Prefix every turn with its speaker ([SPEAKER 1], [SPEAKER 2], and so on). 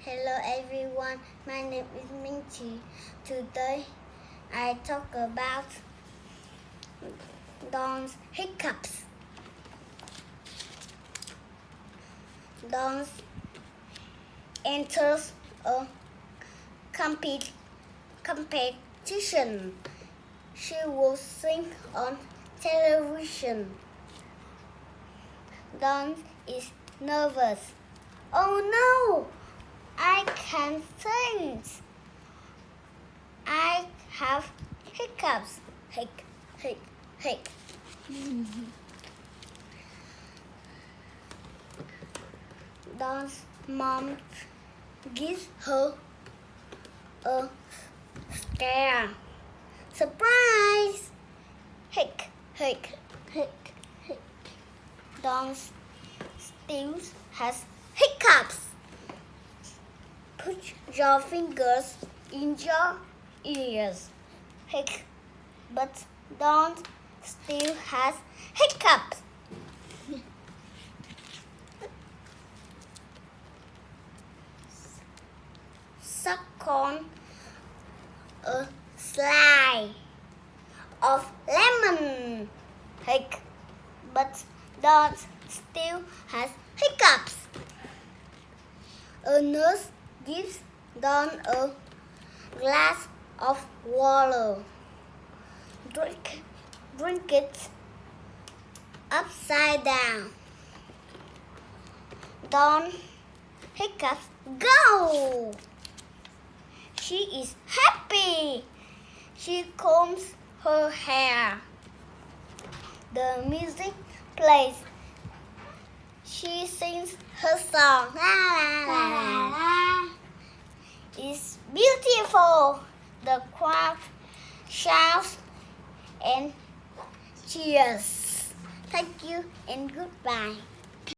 [SPEAKER 1] Hello everyone, my name is Minchi. Today I talk about Don's hiccups. Don enters a competition. She will sing on television. Don is nervous. Oh no! I can't sing. I have hiccups. Hic, hic, hic. Don's mom gives her a scare. Surprise! Hic, hic, hic, hic. Don still has hiccups. Put your fingers in your ears. Hic, but Don still has hiccups. Suck on a slice of lemon. Hic, but Don still has hiccups. A nurse gives Don a glass of water. Drink it upside down. Don hiccups go. She is happy. She combs her hair. The music plays. She sings her song. La, la, la, la. It's beautiful. The crowd shouts and cheers. Thank you and goodbye.